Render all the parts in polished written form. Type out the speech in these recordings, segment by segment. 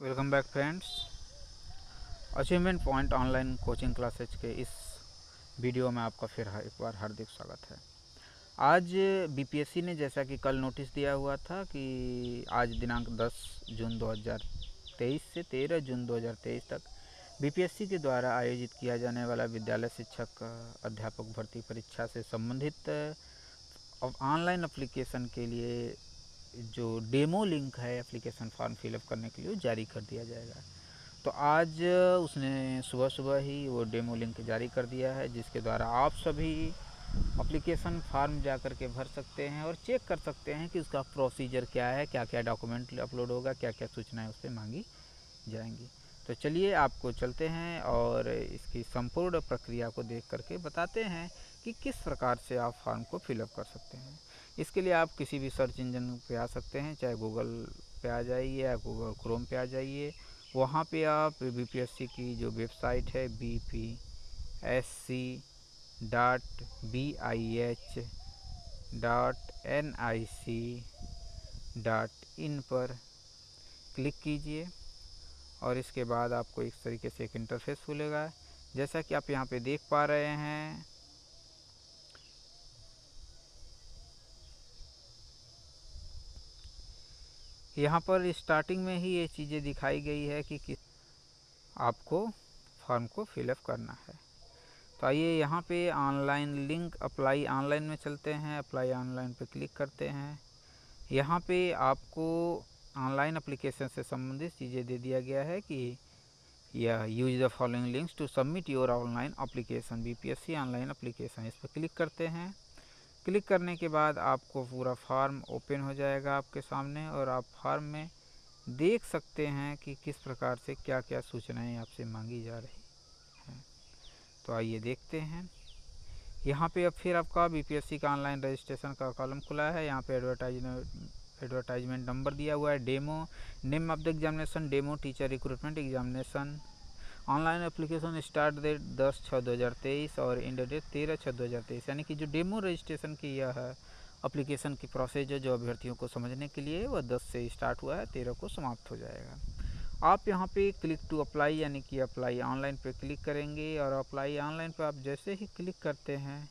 Welcome back friends. Achievement point online coaching classes के इस video में आपका फिर एक बार हार्दिक स्वागत है। आज बीपीएससी ने जैसा कि कल नोटिस दिया हुआ था कि आज दिनांक 10 जून 2023 से 13 जून 2023 तक बीपीएससी के द्वारा आयोजित किया जाने वाला विद्यालय शिक्षक अध्यापक भर्ती परीक्षा से संबंधित ऑनलाइन एप्लीकेशन के लिए जो डेमो लिंक है एप्लीकेशन फॉर्म फिलअप करने के लिए जारी कर दिया जाएगा। तो आज उसने सुबह सुबह ही वो डेमो लिंक जारी कर दिया है, जिसके द्वारा आप सभी एप्लीकेशन फॉर्म जा कर के भर सकते हैं और चेक कर सकते हैं कि उसका प्रोसीजर क्या है, क्या क्या डॉक्यूमेंट अपलोड होगा, क्या क्या सूचनाएं उससे मांगी जाएंगी। तो चलिए आपको चलते हैं और इसकी संपूर्ण प्रक्रिया को देख करके बताते हैं कि किस प्रकार से आप फॉर्म को फिलअप कर सकते हैं। इसके लिए आप किसी भी सर्च इंजन पे आ सकते हैं, चाहे गूगल पे आ जाइए या गूगल क्रोम पे आ जाइए। वहाँ पे आप बीपीएससी की जो वेबसाइट है bpsc.bih.nic.in पर क्लिक कीजिए और इसके बाद आपको इस तरीके से एक इंटरफेस खुलेगा। जैसा कि आप यहाँ पे देख पा रहे हैं, यहाँ पर स्टार्टिंग में ही ये चीज़ें दिखाई गई है कि किस आपको फॉर्म को फिलअप करना है। तो आइए यहाँ पे ऑनलाइन लिंक अप्लाई ऑनलाइन में चलते हैं। अप्लाई ऑनलाइन पे क्लिक करते हैं। यहाँ पे आपको ऑनलाइन एप्लीकेशन से संबंधित चीज़ें दे दिया गया है कि यह use the following links to submit your online application BPSC online application. इस पर क्लिक करते हैं। क्लिक करने के बाद आपको पूरा फॉर्म ओपन हो जाएगा आपके सामने और आप फॉर्म में देख सकते हैं कि किस प्रकार से क्या क्या सूचनाएं आपसे मांगी जा रही हैं। तो आइए देखते हैं। यहाँ पे अब फिर आपका बीपीएससी का ऑनलाइन रजिस्ट्रेशन का कॉलम खुला है। यहाँ पे एडवर्टाइजमेंट नंबर दिया हुआ है, demo name of the examination, demo teacher recruitment examination, online application start date 10/6/2023 और एंड डेट 13/6/2023। यानी कि जो डेमो रजिस्ट्रेशन की यह एप्लीकेशन की प्रोसेस जो अभ्यर्थियों को समझने के लिए वह 10 से स्टार्ट हुआ है, 13 को समाप्त हो जाएगा। आप यहाँ पे क्लिक टू अप्लाई यानी कि अप्लाई ऑनलाइन पे क्लिक करेंगे और अप्लाई ऑनलाइन पे आप जैसे ही क्लिक करते हैं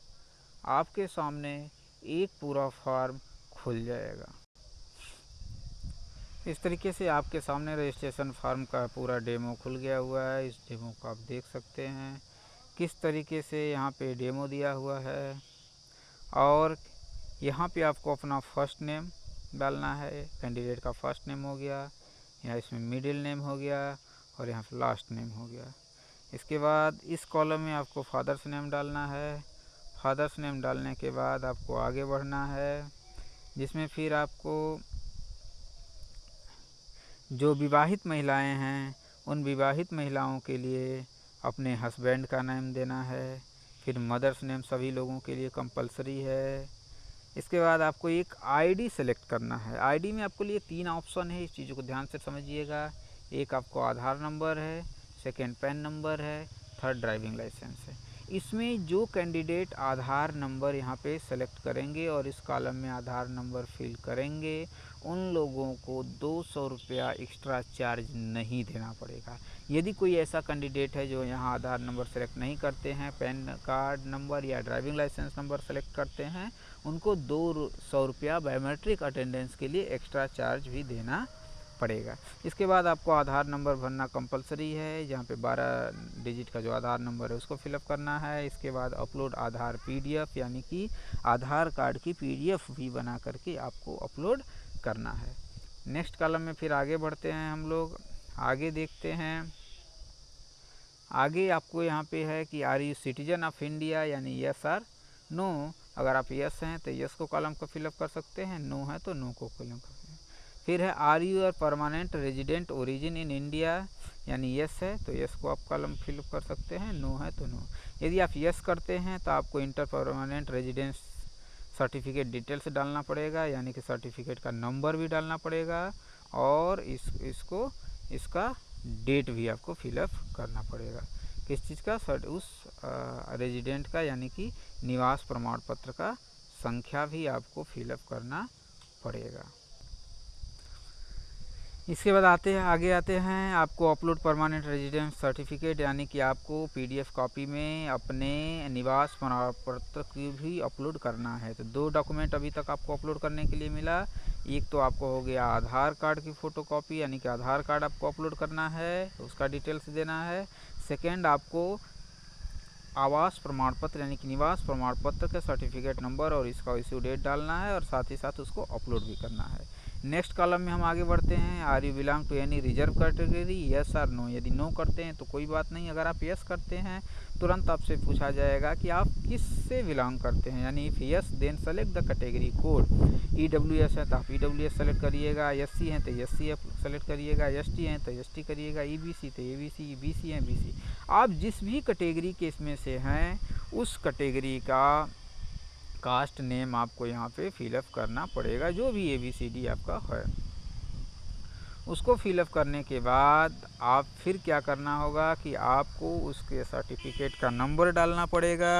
आपके सामने एक पूरा फॉर्म खुल जाएगा। इस तरीके से आपके सामने रजिस्ट्रेशन फॉर्म का पूरा डेमो खुल गया हुआ है। इस डेमो को आप देख सकते हैं किस तरीके से यहाँ पे डेमो दिया हुआ है। और यहाँ पे आपको अपना फर्स्ट नेम डालना है, कैंडिडेट का फर्स्ट नेम हो गया, यहाँ इसमें मिडिल नेम हो गया और यहाँ पे लास्ट नेम हो गया। इसके बाद इस कॉलम में आपको फादर्स नेम डालना है। फादर्स नेम डालने के बाद आपको आगे बढ़ना है, जिसमें फिर आपको जो विवाहित महिलाएं हैं उन विवाहित महिलाओं के लिए अपने हस्बैंड का नेम देना है। फिर मदर्स नेम सभी लोगों के लिए कंपलसरी है। इसके बाद आपको एक आईडी सेलेक्ट करना है। आईडी में आपको लिए 3 ऑप्शन है, इस चीज़ों को ध्यान से समझिएगा। एक आपको आधार नंबर है, सेकेंड पैन नंबर है, थर्ड ड्राइविंग लाइसेंस है। इसमें जो कैंडिडेट आधार नंबर यहाँ पे सेलेक्ट करेंगे और इस कॉलम में आधार नंबर फिल करेंगे उन लोगों को 200 रुपया एक्स्ट्रा चार्ज नहीं देना पड़ेगा। यदि कोई ऐसा कैंडिडेट है जो यहाँ आधार नंबर सेलेक्ट नहीं करते हैं, पैन कार्ड नंबर या ड्राइविंग लाइसेंस नंबर सेलेक्ट करते हैं, उनको 200 रुपया बायोमेट्रिक अटेंडेंस के लिए एक्स्ट्रा चार्ज भी देना पड़ेगा। इसके बाद आपको आधार नंबर भरना कंपलसरी है। जहाँ पे 12 डिजिट का जो आधार नंबर है उसको फिलअप करना है। इसके बाद अपलोड आधार पीडीएफ यानी कि आधार कार्ड की पीडीएफ भी बना करके आपको अपलोड करना है। नेक्स्ट कॉलम में फिर आगे बढ़ते हैं हम लोग। आगे देखते हैं। आगे आपको यहाँ पे है कि are you citizen of India, यानी यस आर नो। अगर आप यस हैं तो यस को कॉलम को फिलअप कर सकते हैं, नो है तो नो को कॉलम कर सकते हैं। फिर है are you are permanent resident origin in India, यानी यस है तो यस को आप कॉलम फिलअप कर सकते हैं, नो है तो नो। यदि आप यस करते हैं तो आपको inter permanent residence certificate details डालना पड़ेगा, यानी कि सर्टिफिकेट का नंबर भी डालना पड़ेगा और इसका डेट भी आपको फिलअप करना पड़ेगा। किस चीज़ का? उस रेजिडेंट का, यानी कि निवास प्रमाण पत्र का संख्या भी आपको फिलअप करना पड़ेगा। इसके बाद आगे आते हैं आपको अपलोड परमानेंट रेजिडेंस सर्टिफिकेट, यानी कि आपको पीडीएफ कॉपी में अपने निवास प्रमाण पत्र की भी अपलोड करना है। तो 2 डॉक्यूमेंट अभी तक आपको अपलोड करने के लिए मिला। एक तो आपको हो गया आधार कार्ड की फ़ोटोकॉपी, यानी कि आधार कार्ड आपको अपलोड करना है, उसका डिटेल्स देना है। सेकेंड, आपको आवास प्रमाण पत्र यानी कि निवास प्रमाण पत्र का सर्टिफिकेट नंबर और इसका इशू डेट डालना है, और साथ ही साथ उसको अपलोड भी करना है। नेक्स्ट कॉलम में हम आगे बढ़ते हैं। Are you belong to any reserve category, yes और नो। यदि नो करते हैं तो कोई बात नहीं, अगर आप यस करते हैं तुरंत आपसे पूछा जाएगा कि आप किस से बिलोंग करते हैं, यानी if yes then select the category code. EWS है तो आप EWS सेलेक्ट करिएगा, SC हैं तो SC सेलेक्ट करिएगा, ST हैं तो ST करिएगा, EBC तो ABC, BC हैं BC। आप जिस भी कैटेगरी के इसमें से हैं उस कैटेगरी का कास्ट नेम आपको यहाँ पे फिलअप करना पड़ेगा, जो भी ABCD आपका है। उसको फिलअप करने के बाद आप फिर क्या करना होगा कि आपको उसके सर्टिफिकेट का नंबर डालना पड़ेगा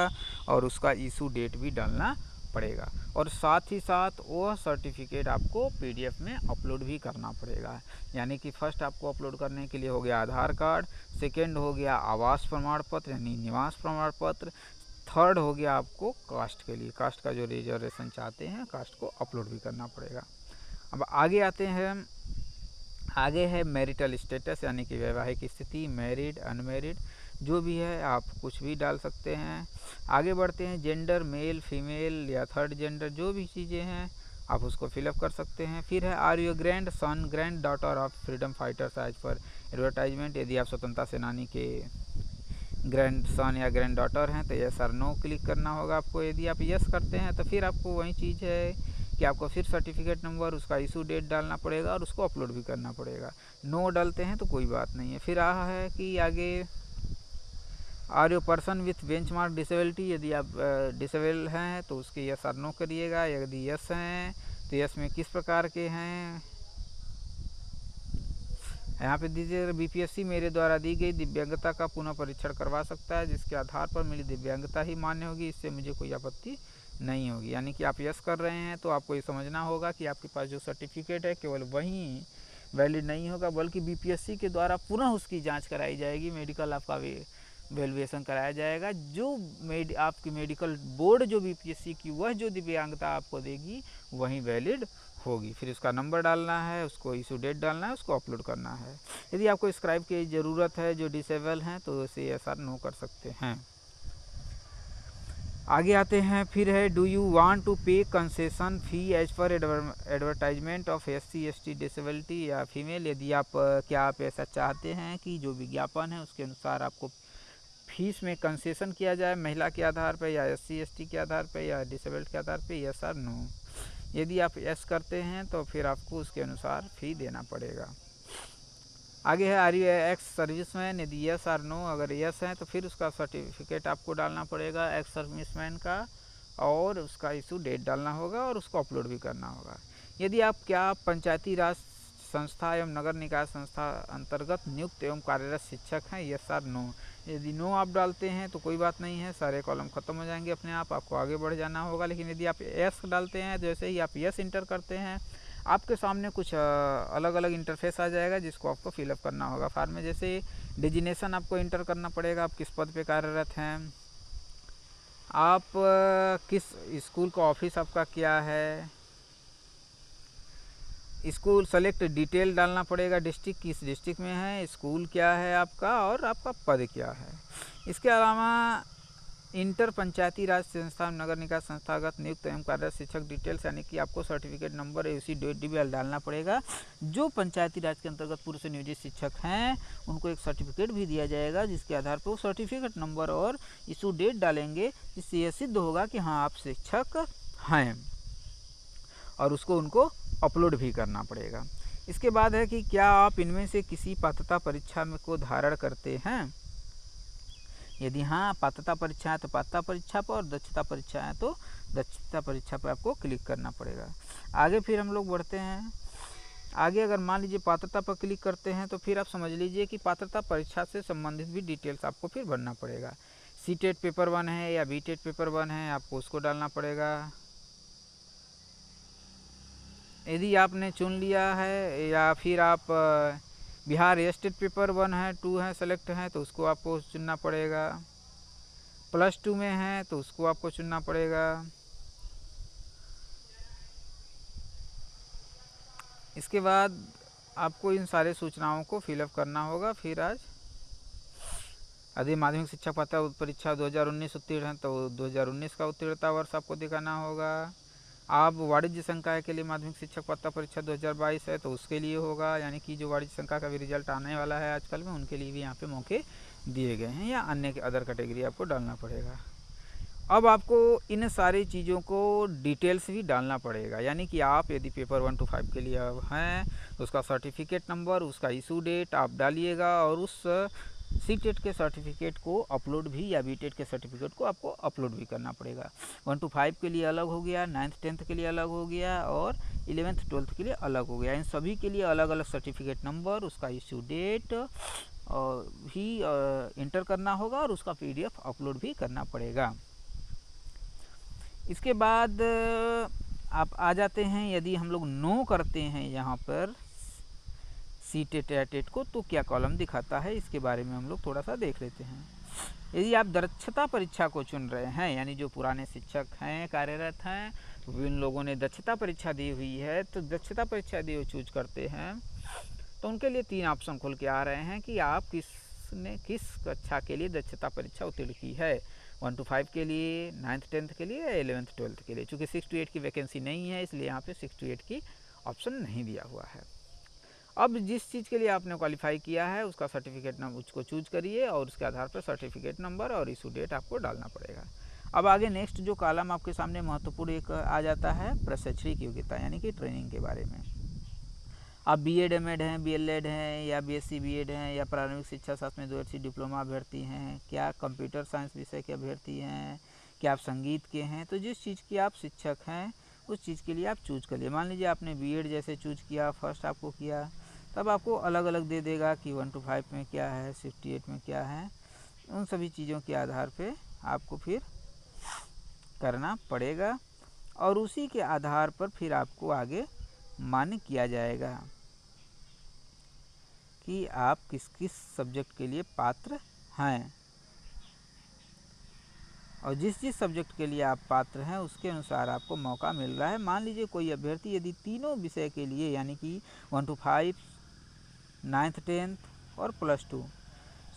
और उसका इशू डेट भी डालना पड़ेगा, और साथ ही साथ वह सर्टिफिकेट आपको PDF में अपलोड भी करना पड़ेगा। यानी कि फर्स्ट आपको अपलोड करने के लिए हो गया आधार कार्ड, सेकेंड हो गया आवास प्रमाण पत्र यानी निवास प्रमाण पत्र, थर्ड हो गया आपको कास्ट के लिए, कास्ट का जो रिजर्वेशन चाहते हैं कास्ट को अपलोड भी करना पड़ेगा। अब आगे आते हैं, आगे है मैरिटल स्टेटस यानी कि वैवाहिक स्थिति, मैरिड अनमैरिड जो भी है आप कुछ भी डाल सकते हैं। आगे बढ़ते हैं, जेंडर मेल फीमेल या थर्ड जेंडर जो भी चीज़ें हैं आप उसको फिलअप कर सकते हैं। फिर है are you grand son grand daughter of freedom fighters as per advertisement, यदि आप स्वतंत्रता सेनानी के ग्रैंड सन या ग्रैंड डॉटर हैं तो यस और नो क्लिक करना होगा आपको। यदि आप यस करते हैं तो फिर आपको वही चीज़ है कि आपको फिर सर्टिफिकेट नंबर उसका इशू डेट डालना पड़ेगा और उसको अपलोड भी करना पड़ेगा। नो डालते हैं तो कोई बात नहीं है। फिर रहा है कि आगे are you person with benchmark disability, यदि आप डिसेबल हैं तो उसके यस और नो करिएगा। यदि यस हैं तो यस में किस प्रकार के हैं यहाँ पे दीजिए, BPSC मेरे द्वारा दी गई दिव्यांगता का पुनः परीक्षण करवा सकता है जिसके आधार पर मेरी दिव्यांगता ही मान्य होगी, इससे मुझे कोई आपत्ति नहीं होगी। यानी कि आप यस कर रहे हैं तो आपको ये समझना होगा कि आपके पास जो सर्टिफिकेट है केवल वही वैलिड नहीं होगा, बल्कि BPSC के द्वारा पुनः उसकी जांच कराई जाएगी, मेडिकल आपका वैल्यूएशन कराया जाएगा। जो आपकी मेडिकल बोर्ड जो BPSC की वह जो दिव्यांगता आपको देगी वही वैलिड होगी। फिर उसका नंबर डालना है, उसको इशू डेट डालना है, उसको अपलोड करना है। यदि आपको स्क्राइब की ज़रूरत है जो डिसेबल हैं तो उसे यस और नो कर सकते हैं। आगे आते हैं, फिर है do you want to pay concession fee as per advertisement of SC ST disability या फीमेल, यदि आप क्या आप ऐसा चाहते हैं कि जो विज्ञापन है उसके अनुसार आपको फीस में कंसेशन किया जाए महिला के आधार पर या SC ST के आधार पर या डिसेबल्ड के आधार पर, यस और नो। यदि आप यस करते हैं तो फिर आपको उसके अनुसार फ़ी देना पड़ेगा। आगे है आर यू एक्स सर्विसमैन, यदि यस और नो, अगर यस है तो फिर उसका सर्टिफिकेट आपको डालना पड़ेगा एक्स सर्विसमैन का, और उसका इशू डेट डालना होगा और उसको अपलोड भी करना होगा। यदि आप क्या पंचायती राज संस्था एवं नगर निकाय संस्था अंतर्गत नियुक्त एवं कार्यरत शिक्षक हैं, यस और नो। यदि नो आप डालते हैं तो कोई बात नहीं है, सारे कॉलम खत्म हो जाएंगे अपने आप, आपको आगे बढ़ जाना होगा। लेकिन यदि आप यस डालते हैं, जैसे ही आप यस इंटर करते हैं आपके सामने कुछ अलग अलग इंटरफेस आ जाएगा जिसको आपको फिलअप करना होगा फॉर्म में। जैसे डिजिनेशन आपको इंटर करना पड़ेगा, आप किस पद पे कार्यरत हैं, आप किस स्कूल का ऑफिस आपका क्या है, स्कूल सेलेक्ट डिटेल डालना पड़ेगा, डिस्ट्रिक्ट किस डिस्ट्रिक्ट में है, स्कूल क्या है आपका और आपका पद क्या है। इसके अलावा इंटर पंचायती राज संस्था नगर निकाय संस्थागत नियुक्त एवं कार्यरत शिक्षक डिटेल्स, यानी कि आपको सर्टिफिकेट नंबर उसी DBL डालना पड़ेगा। जो पंचायती राज के अंतर्गत पूर्व से नियोजित शिक्षक हैं उनको एक सर्टिफिकेट भी दिया जाएगा जिसके आधार पर वो सर्टिफिकेट नंबर और इशू डेट डालेंगे, जिससे यह सिद्ध होगा कि हाँ आप शिक्षक हैं, और उसको उनको अपलोड भी करना पड़ेगा। इसके बाद है कि क्या आप इनमें से किसी पात्रता परीक्षा में को धारण करते हैं। यदि हाँ पात्रता परीक्षा है तो पात्रता परीक्षा पर, और दक्षता परीक्षा है तो दक्षता परीक्षा पर आपको क्लिक करना पड़ेगा। आगे फिर हम लोग बढ़ते हैं। आगे अगर मान लीजिए पात्रता पर क्लिक करते हैं तो फिर आप समझ लीजिए कि पात्रता परीक्षा से संबंधित भी डिटेल्स आपको फिर भरना पड़ेगा। CTET पेपर 1 है या BTET पेपर 1 है, आपको उसको डालना पड़ेगा। यदि आपने चुन लिया है या फिर आप बिहार स्टेट पेपर 1 है 2 है सेलेक्ट है तो उसको आपको चुनना पड़ेगा। +2 में है तो उसको आपको चुनना पड़ेगा। इसके बाद आपको इन सारे सूचनाओं को फिलअप करना होगा। फिर आज यदि माध्यमिक शिक्षक पात्रता परीक्षा 2019 उत्तीर्ण है तो 2019 का उत्तीर्णता वर्ष आपको दिखाना होगा। आप वाणिज्य संकाय के लिए माध्यमिक शिक्षक पात्रता परीक्षा 2022 है तो उसके लिए होगा, यानी कि जो वाणिज्य संकाय का भी रिजल्ट आने वाला है आजकल में, उनके लिए भी यहाँ पे मौके दिए गए हैं, या अन्य अदर कैटेगरी आपको डालना पड़ेगा। अब आपको इन सारी चीज़ों को डिटेल्स भी डालना पड़ेगा, यानी कि आप यदि पेपर 1 to 5 के लिए हैं उसका सर्टिफिकेट नंबर, उसका इशू डेट आप डालिएगा, और उस सी-टेट के सर्टिफिकेट को अपलोड भी, या बी-टेट के सर्टिफिकेट को आपको अपलोड भी करना पड़ेगा। 1 to 5 के लिए अलग हो गया, 9th 10th के लिए अलग हो गया, और 11th 12th के लिए अलग हो गया। इन सभी के लिए अलग अलग सर्टिफिकेट नंबर, उसका इशू डेट भी इंटर करना होगा, और उसका PDF अपलोड भी करना पड़ेगा। इसके बाद आप आ जाते हैं, यदि हम लोग नो करते हैं यहाँ पर सी-टेट या टेट को तो क्या कॉलम दिखाता है, इसके बारे में हम लोग थोड़ा सा देख लेते हैं। यदि आप दक्षता परीक्षा को चुन रहे हैं, यानी जो पुराने शिक्षक हैं कार्यरत हैं विन लोगों ने दक्षता परीक्षा दी हुई है, तो दक्षता परीक्षा यदि वो चूज करते हैं तो उनके लिए 3 ऑप्शन खुल के आ रहे हैं कि आप किस कक्षा के लिए दक्षता परीक्षा उत्तीर्ण की है। 1 to 5 के लिए, 9th 10th के लिए, 11th 12th के लिए। चूँकि 6 to 8 की वैकेंसी नहीं है, इसलिए यहाँ पे 6 to 8 की ऑप्शन नहीं दिया हुआ है। अब जिस चीज़ के लिए आपने क्वालिफाई किया है उसका सर्टिफिकेट नंबर उसको चूज करिए, और उसके आधार पर सर्टिफिकेट नंबर और इशू डेट आपको डालना पड़ेगा। अब आगे नेक्स्ट जो कॉलम आपके सामने महत्वपूर्ण एक आ जाता है प्रशैक्षणिक योग्यता, यानी कि ट्रेनिंग के बारे में। आप B.Ed M.Ed हैं, B.Led हैं, या BSc B.Ed हैं, या प्रारंभिक शिक्षा शास्त्र में 2 वर्षीय डिप्लोमा अभ्यर्थी हैं, क्या कंप्यूटर साइंस विषय के अभ्यर्थी हैं, क्या आप संगीत के हैं, तो जिस चीज़ की आप शिक्षक हैं उस चीज़ के लिए आप चूज कर लिए। मान लीजिए आपने B.Ed जैसे चूज किया, फर्स्ट आपको किया, तब आपको अलग अलग दे देगा कि 1 to 5 में क्या है, 68 में क्या है। उन सभी चीज़ों के आधार पे आपको फिर करना पड़ेगा, और उसी के आधार पर फिर आपको आगे मान्य किया जाएगा कि आप किस किस सब्जेक्ट के लिए पात्र हैं, और जिस जिस सब्जेक्ट के लिए आप पात्र हैं उसके अनुसार आपको मौका मिल रहा है। मान लीजिए कोई अभ्यर्थी यदि तीनों विषय के लिए, यानी कि 1 to 5, 9th 10th और +2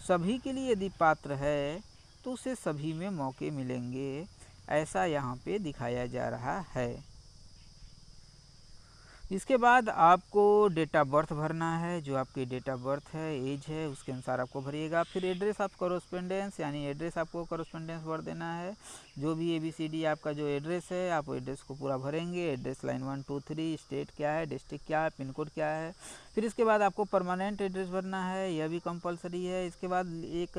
सभी के लिए यदि पात्र है तो उसे सभी में मौके मिलेंगे, ऐसा यहाँ पे दिखाया जा रहा है। इसके बाद आपको डेट ऑफ बर्थ भरना है, जो आपकी डेट ऑफ बर्थ है, एज है, उसके अनुसार आपको भरिएगा। फिर एड्रेस ऑफ कॉरेस्पोंडेंस, यानी एड्रेस आपको कॉरेस्पोंडेंस भर देना है। जो भी ABCD आपका जो एड्रेस है आप एड्रेस को पूरा भरेंगे। एड्रेस लाइन 1 2 3, स्टेट क्या है, डिस्ट्रिक्ट क्या है, पिन कोड क्या है। फिर इसके बाद आपको परमानेंट एड्रेस भरना है, यह भी कंपलसरी है। इसके बाद एक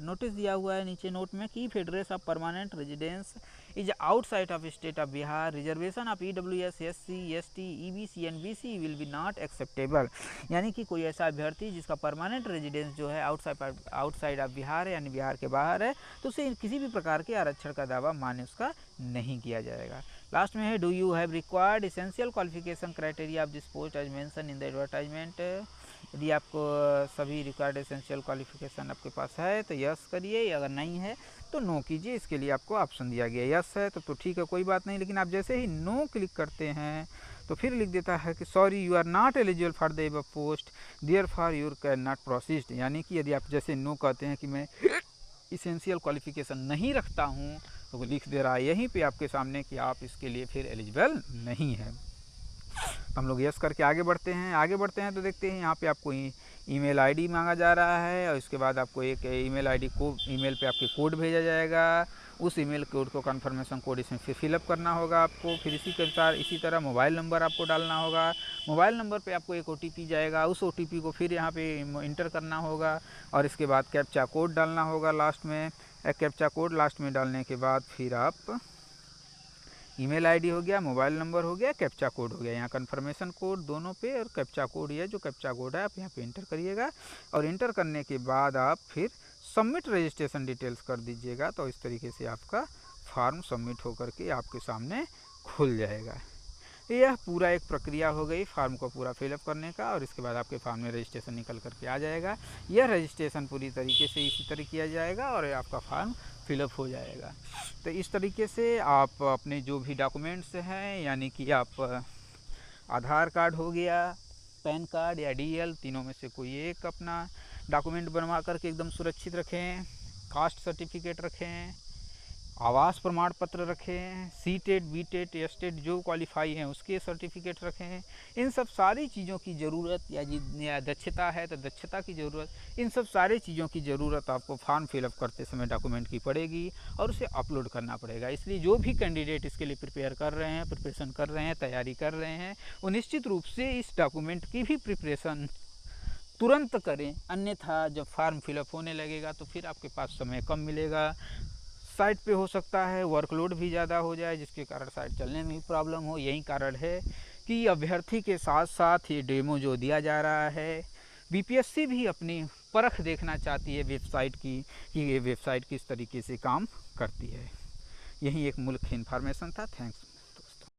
नोटिस दिया हुआ है नीचे नोट में कि address of permanent residence is outside of state of Bihar, reservation of EWS SC ST EBC and BC will be not acceptable, यानी कि कोई ऐसा अभ्यर्थी जिसका परमानेंट रेजिडेंस जो है आउटसाइड ऑफ बिहार है, यानी बिहार के बाहर है, तो उसे किसी भी प्रकार के आरक्षण का दावा मान्य उसका नहीं किया जाएगा। लास्ट में है, do you have required essential qualification criteria of this post as mention in the advertisement. यदि आपको सभी रिक्वायर्ड एसेंशियल क्वालिफिकेशन आपके पास है तो यस करिए, अगर नहीं है तो नो कीजिए। इसके लिए आपको ऑप्शन दिया गया, यस है तो ठीक है, कोई बात नहीं। लेकिन आप जैसे ही नो क्लिक करते हैं तो फिर लिख देता है कि sorry you are not eligible for the above post, therefore you can not proceed. यानी कि यदि आप जैसे नो कहते हैं कि मैं इसेंशियल क्वालिफिकेशन नहीं रखता हूँ, तो वो लिख दे रहा है यहीं पे आपके सामने कि आप इसके लिए फिर एलिजिबल नहीं है। हम लोग यस करके आगे बढ़ते हैं तो देखते हैं यहाँ पे आपको ईमेल आईडी मांगा जा रहा है, और इसके बाद आपको एक ईमेल आईडी को ईमेल पे आपके कोड भेजा जाएगा। उस ईमेल कोड को कन्फर्मेशन कोड इसमें फिर फिलअप करना होगा आपको। फिर इसी के अनुसार इसी तरह मोबाइल नंबर आपको डालना होगा। मोबाइल नंबर पे आपको एक OTP जाएगा, उस OTP को फिर यहाँ पे इंटर करना होगा, और इसके बाद कैप्चा कोड डालना होगा लास्ट में। कैप्चा कोड लास्ट में डालने के बाद फिर आप ईमेल आईडी हो गया, मोबाइल नंबर हो गया, कैप्चा कोड हो गया। यहाँ कन्फर्मेशन कोड दोनों पे और कैप्चा कोड, ये जो कैप्चा कोड है आप यहाँ पे इंटर करिएगा, और इंटर करने के बाद आप फिर सबमिट रजिस्ट्रेशन डिटेल्स कर दीजिएगा। तो इस तरीके से आपका फॉर्म सबमिट होकर के आपके सामने खुल जाएगा। यह पूरा एक प्रक्रिया हो गई फॉर्म को पूरा फिलअप करने का, और इसके बाद आपके फॉर्म में रजिस्ट्रेशन निकल करके आ जाएगा। यह रजिस्ट्रेशन पूरी तरीके से इसी तरह किया जाएगा और आपका फॉर्म फिलअप हो जाएगा। तो इस तरीके से आप अपने जो भी डॉक्यूमेंट्स हैं, यानी कि आप आधार कार्ड हो गया, पैन कार्ड या डीएल, तीनों में से कोई एक अपना डॉक्यूमेंट बनवा करके एकदम सुरक्षित रखें। कास्ट सर्टिफिकेट रखें, आवास प्रमाण पत्र रखें, C TET, B TET, S TET जो क्वालिफाई हैं उसके सर्टिफिकेट रखें। इन सब सारी चीज़ों की ज़रूरत या दक्षता है तो दक्षता की ज़रूरत, इन सब सारी चीज़ों की ज़रूरत आपको फॉर्म फिलअप करते समय डॉक्यूमेंट की पड़ेगी और उसे अपलोड करना पड़ेगा। इसलिए जो भी कैंडिडेट इसके लिए प्रिपरेशन कर रहे हैं, तैयारी कर रहे हैं, वो निश्चित रूप से इस डॉक्यूमेंट की भी प्रिपरेशन तुरंत करें। अन्यथा जब फॉर्म फिलअप होने लगेगा तो फिर आपके पास समय कम मिलेगा, साइट पे हो सकता है वर्कलोड भी ज़्यादा हो जाए, जिसके कारण साइट चलने में भी प्रॉब्लम हो। यही कारण है कि अभ्यर्थी के साथ साथ ये डेमो जो दिया जा रहा है, बीपीएससी भी अपनी परख देखना चाहती है वेबसाइट की कि ये वेबसाइट किस तरीके से काम करती है। यही एक मुख्य इन्फॉर्मेशन था। थैंक्स।